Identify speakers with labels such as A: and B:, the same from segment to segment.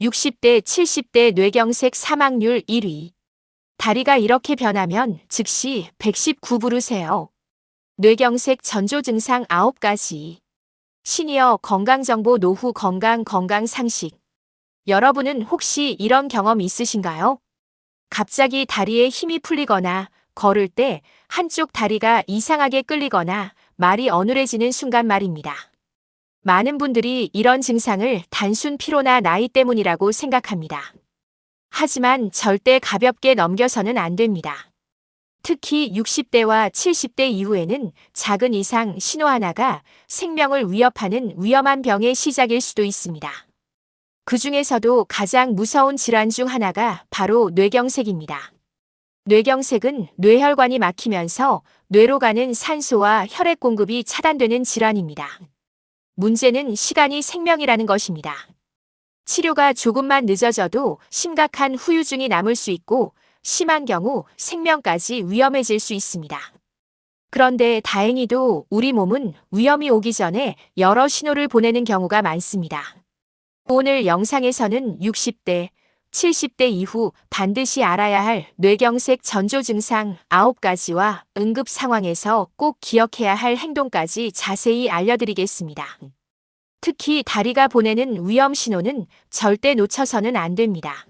A: 60대, 70대 뇌경색 사망률 1위. 다리가 이렇게 변하면 즉시 119 부르세요. 뇌경색 전조 증상 9가지. 시니어 건강정보 노후 건강 상식. 여러분은 혹시 이런 경험 있으신가요? 갑자기 다리에 힘이 풀리거나 걸을 때 한쪽 다리가 이상하게 끌리거나 말이 어눌해지는 순간 말입니다. 많은 분들이 이런 증상을 단순 피로나 나이 때문이라고 생각합니다. 하지만 절대 가볍게 넘겨서는 안 됩니다. 특히 60대와 70대 이후에는 작은 이상 신호 하나가 생명을 위협하는 위험한 병의 시작일 수도 있습니다. 그 중에서도 가장 무서운 질환 중 하나가 바로 뇌경색입니다. 뇌경색은 뇌혈관이 막히면서 뇌로 가는 산소와 혈액 공급이 차단되는 질환입니다. 문제는 시간이 생명이라는 것입니다. 치료가 조금만 늦어져도 심각한 후유증이 남을 수 있고 심한 경우 생명까지 위험해질 수 있습니다. 그런데 다행히도 우리 몸은 위험이 오기 전에 여러 신호를 보내는 경우가 많습니다. 오늘 영상에서는 60대, 70대 이후 반드시 알아야 할 뇌경색 전조 증상 9가지와 응급 상황에서 꼭 기억해야 할 행동까지 자세히 알려드리겠습니다. 특히 다리가 보내는 위험 신호는 절대 놓쳐서는 안 됩니다.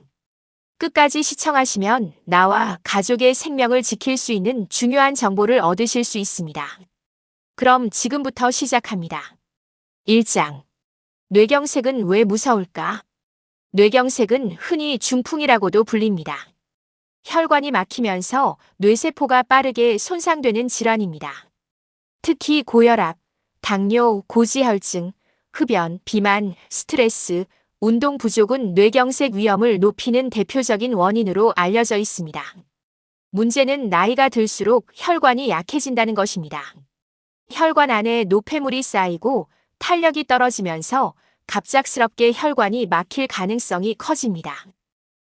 A: 끝까지 시청하시면 나와 가족의 생명을 지킬 수 있는 중요한 정보를 얻으실 수 있습니다. 그럼 지금부터 시작합니다. 1장. 뇌경색은 왜 무서울까? 뇌경색은 흔히 중풍이라고도 불립니다. 혈관이 막히면서 뇌세포가 빠르게 손상되는 질환입니다. 특히 고혈압, 당뇨, 고지혈증, 흡연, 비만, 스트레스, 운동 부족은 뇌경색 위험을 높이는 대표적인 원인으로 알려져 있습니다. 문제는 나이가 들수록 혈관이 약해진다는 것입니다. 혈관 안에 노폐물이 쌓이고 탄력이 떨어지면서 갑작스럽게 혈관이 막힐 가능성이 커집니다.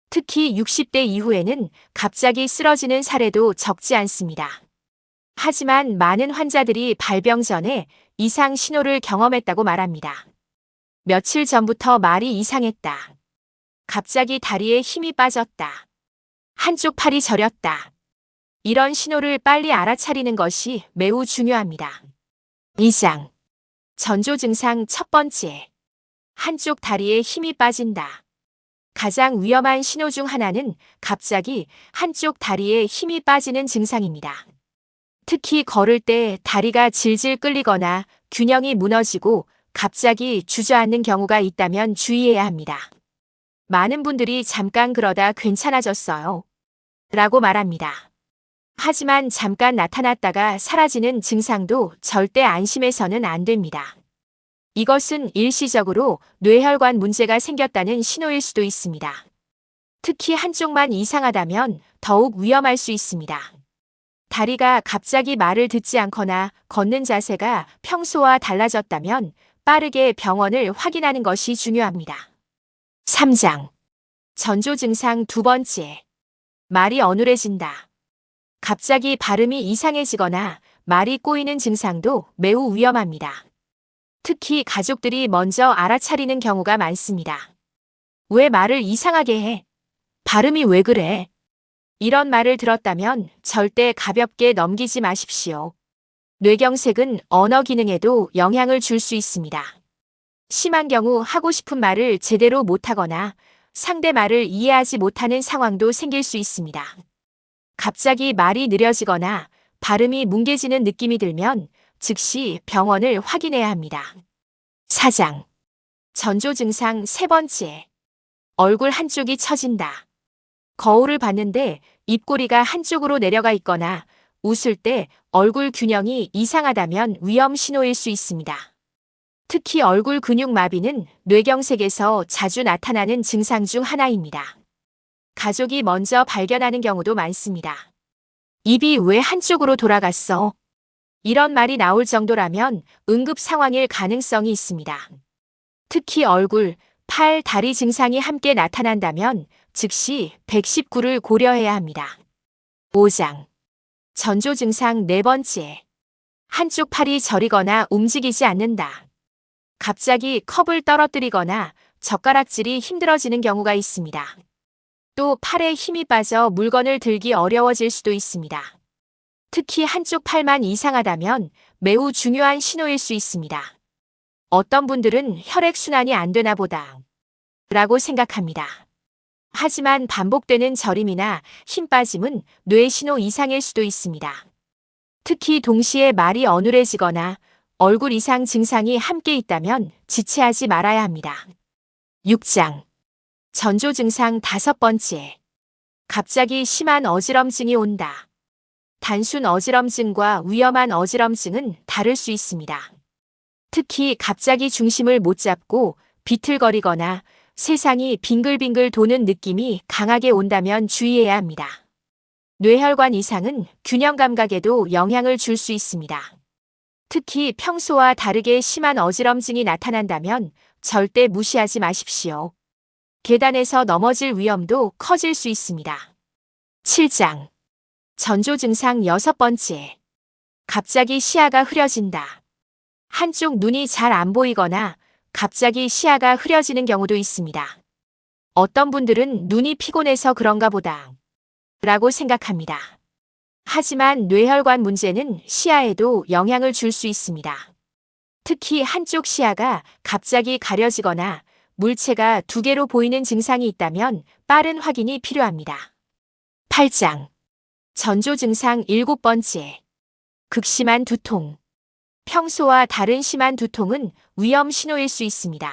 A: 특히 60대 이후에는 갑자기 쓰러지는 사례도 적지 않습니다. 하지만 많은 환자들이 발병 전에 이상 신호를 경험했다고 말합니다. 며칠 전부터 말이 이상했다. 갑자기 다리에 힘이 빠졌다. 한쪽 팔이 저렸다. 이런 신호를 빨리 알아차리는 것이 매우 중요합니다. 2장. 전조 증상 첫 번째. 한쪽 다리에 힘이 빠진다. 가장 위험한 신호 중 하나는 갑자기 한쪽 다리에 힘이 빠지는 증상입니다. 특히 걸을 때 다리가 질질 끌리거나 균형이 무너지고 갑자기 주저앉는 경우가 있다면 주의해야 합니다. 많은 분들이 잠깐 그러다 괜찮아졌어요. 라고 말합니다. 하지만 잠깐 나타났다가 사라지는 증상도 절대 안심해서는 안 됩니다. 이것은 일시적으로 뇌혈관 문제가 생겼다는 신호일 수도 있습니다. 특히 한쪽만 이상하다면 더욱 위험할 수 있습니다. 다리가 갑자기 말을 듣지 않거나 걷는 자세가 평소와 달라졌다면 빠르게 병원을 확인하는 것이 중요합니다. 3장. 전조 증상 두 번째. 말이 어눌해진다. 갑자기 발음이 이상해지거나 말이 꼬이는 증상도 매우 위험합니다. 특히 가족들이 먼저 알아차리는 경우가 많습니다. 왜 말을 이상하게 해? 발음이 왜 그래? 이런 말을 들었다면 절대 가볍게 넘기지 마십시오. 뇌경색은 언어 기능에도 영향을 줄 수 있습니다. 심한 경우 하고 싶은 말을 제대로 못하거나 상대 말을 이해하지 못하는 상황도 생길 수 있습니다. 갑자기 말이 느려지거나 발음이 뭉개지는 느낌이 들면 즉시 병원을 확인해야 합니다. 4장. 전조 증상 세 번째. 얼굴 한쪽이 처진다. 거울을 봤는데 입꼬리가 한쪽으로 내려가 있거나 웃을 때 얼굴 균형이 이상하다면 위험 신호일 수 있습니다. 특히 얼굴 근육 마비는 뇌경색에서 자주 나타나는 증상 중 하나입니다. 가족이 먼저 발견하는 경우도 많습니다. 입이 왜 한쪽으로 돌아갔어? 이런 말이 나올 정도라면 응급 상황일 가능성이 있습니다. 특히 얼굴, 팔, 다리 증상이 함께 나타난다면 즉시 119를 고려해야 합니다. 5장. 전조 증상 네 번째. 한쪽 팔이 저리거나 움직이지 않는다. 갑자기 컵을 떨어뜨리거나 젓가락질이 힘들어지는 경우가 있습니다. 또 팔에 힘이 빠져 물건을 들기 어려워질 수도 있습니다. 특히 한쪽 팔만 이상하다면 매우 중요한 신호일 수 있습니다. 어떤 분들은 혈액순환이 안 되나 보다 라고 생각합니다. 하지만 반복되는 저림이나 힘 빠짐은 뇌 신호 이상일 수도 있습니다. 특히 동시에 말이 어눌해지거나 얼굴 이상 증상이 함께 있다면 지체하지 말아야 합니다. 6장. 전조 증상 5번째. 갑자기 심한 어지럼증이 온다. 단순 어지럼증과 위험한 어지럼증은 다를 수 있습니다. 특히 갑자기 중심을 못 잡고 비틀거리거나 세상이 빙글빙글 도는 느낌이 강하게 온다면 주의해야 합니다. 뇌혈관 이상은 균형 감각에도 영향을 줄 수 있습니다. 특히 평소와 다르게 심한 어지럼증이 나타난다면 절대 무시하지 마십시오. 계단에서 넘어질 위험도 커질 수 있습니다. 7장. 전조 증상 6번째. 갑자기 시야가 흐려진다. 한쪽 눈이 잘 안 보이거나 갑자기 시야가 흐려지는 경우도 있습니다. 어떤 분들은 눈이 피곤해서 그런가 보다 라고 생각합니다. 하지만 뇌혈관 문제는 시야에도 영향을 줄 수 있습니다. 특히 한쪽 시야가 갑자기 가려지거나 물체가 2개로 보이는 증상이 있다면 빠른 확인이 필요합니다. 8장. 전조 증상 7번째. 극심한 두통. 평소와 다른 심한 두통은 위험 신호일 수 있습니다.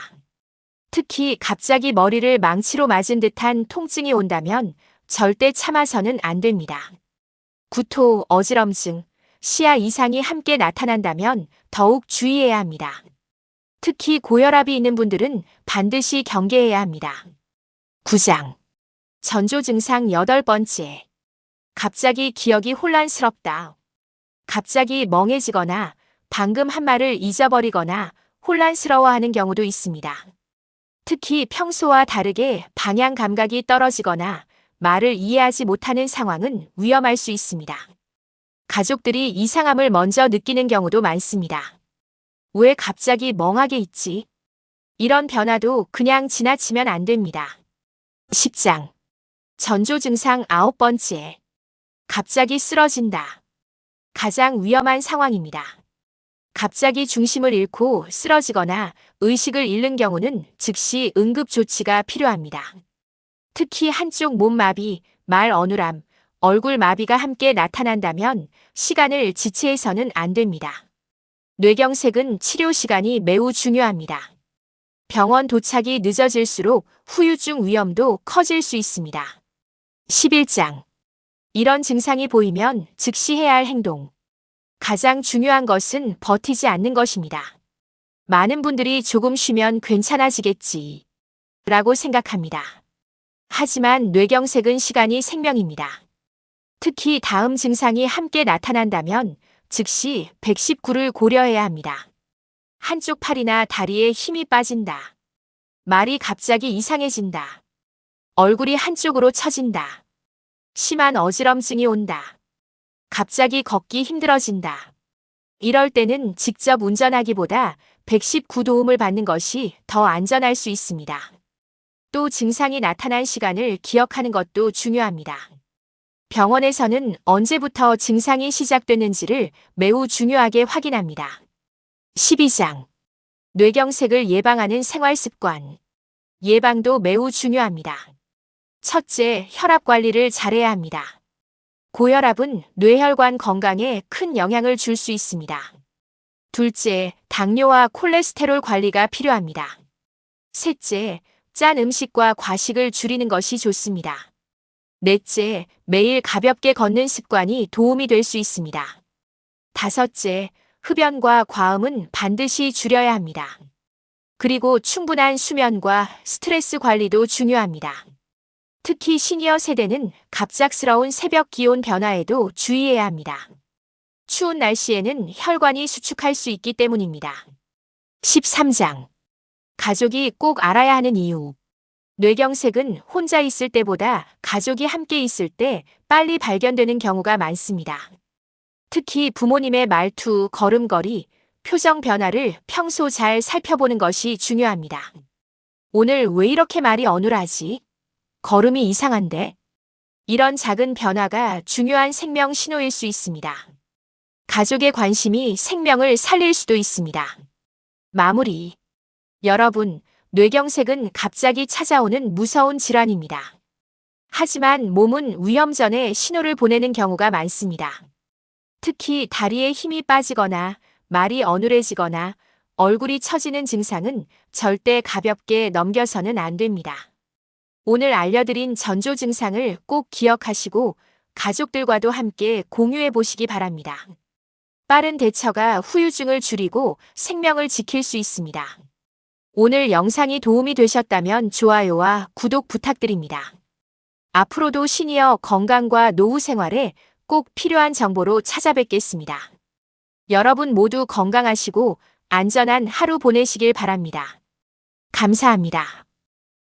A: 특히 갑자기 머리를 망치로 맞은 듯한 통증이 온다면 절대 참아서는 안 됩니다. 구토, 어지럼증, 시야 이상이 함께 나타난다면 더욱 주의해야 합니다. 특히 고혈압이 있는 분들은 반드시 경계해야 합니다. 9장. 전조 증상 8번째. 갑자기 기억이 혼란스럽다. 갑자기 멍해지거나 방금 한 말을 잊어버리거나 혼란스러워하는 경우도 있습니다. 특히 평소와 다르게 방향 감각이 떨어지거나 말을 이해하지 못하는 상황은 위험할 수 있습니다. 가족들이 이상함을 먼저 느끼는 경우도 많습니다. 왜 갑자기 멍하게 있지? 이런 변화도 그냥 지나치면 안 됩니다. 10장. 전조 증상 9번째. 갑자기 쓰러진다. 가장 위험한 상황입니다. 갑자기 중심을 잃고 쓰러지거나 의식을 잃는 경우는 즉시 응급 조치가 필요합니다. 특히 한쪽 몸 마비, 말 어눌함, 얼굴 마비가 함께 나타난다면 시간을 지체해서는 안 됩니다. 뇌경색은 치료 시간이 매우 중요합니다. 병원 도착이 늦어질수록 후유증 위험도 커질 수 있습니다. 11장. 이런 증상이 보이면 즉시 해야 할 행동. 가장 중요한 것은 버티지 않는 것입니다. 많은 분들이 조금 쉬면 괜찮아지겠지 라고 생각합니다. 하지만 뇌경색은 시간이 생명입니다. 특히 다음 증상이 함께 나타난다면 즉시 119를 고려해야 합니다. 한쪽 팔이나 다리에 힘이 빠진다. 말이 갑자기 이상해진다. 얼굴이 한쪽으로 처진다. 심한 어지럼증이 온다. 갑자기 걷기 힘들어진다. 이럴 때는 직접 운전하기보다 119 도움을 받는 것이 더 안전할 수 있습니다. 또 증상이 나타난 시간을 기억하는 것도 중요합니다. 병원에서는 언제부터 증상이 시작됐는지를 매우 중요하게 확인합니다. 12장. 뇌경색을 예방하는 생활습관. 예방도 매우 중요합니다. 첫째, 혈압 관리를 잘해야 합니다. 고혈압은 뇌혈관 건강에 큰 영향을 줄 수 있습니다. 둘째, 당뇨와 콜레스테롤 관리가 필요합니다. 셋째, 짠 음식과 과식을 줄이는 것이 좋습니다. 넷째, 매일 가볍게 걷는 습관이 도움이 될 수 있습니다. 다섯째, 흡연과 과음은 반드시 줄여야 합니다. 그리고 충분한 수면과 스트레스 관리도 중요합니다. 특히 시니어 세대는 갑작스러운 새벽 기온 변화에도 주의해야 합니다. 추운 날씨에는 혈관이 수축할 수 있기 때문입니다. 13장. 가족이 꼭 알아야 하는 이유. 뇌경색은 혼자 있을 때보다 가족이 함께 있을 때 빨리 발견되는 경우가 많습니다. 특히 부모님의 말투, 걸음걸이, 표정 변화를 평소 잘 살펴보는 것이 중요합니다. 오늘 왜 이렇게 말이 어눌하지? 걸음이 이상한데? 이런 작은 변화가 중요한 생명 신호일 수 있습니다. 가족의 관심이 생명을 살릴 수도 있습니다. 마무리. 여러분, 뇌경색은 갑자기 찾아오는 무서운 질환입니다. 하지만 몸은 위험 전에 신호를 보내는 경우가 많습니다. 특히 다리에 힘이 빠지거나 말이 어눌해지거나 얼굴이 처지는 증상은 절대 가볍게 넘겨서는 안 됩니다. 오늘 알려드린 전조 증상을 꼭 기억하시고 가족들과도 함께 공유해 보시기 바랍니다. 빠른 대처가 후유증을 줄이고 생명을 지킬 수 있습니다. 오늘 영상이 도움이 되셨다면 좋아요와 구독 부탁드립니다. 앞으로도 시니어 건강과 노후 생활에 꼭 필요한 정보로 찾아뵙겠습니다. 여러분 모두 건강하시고 안전한 하루 보내시길 바랍니다. 감사합니다.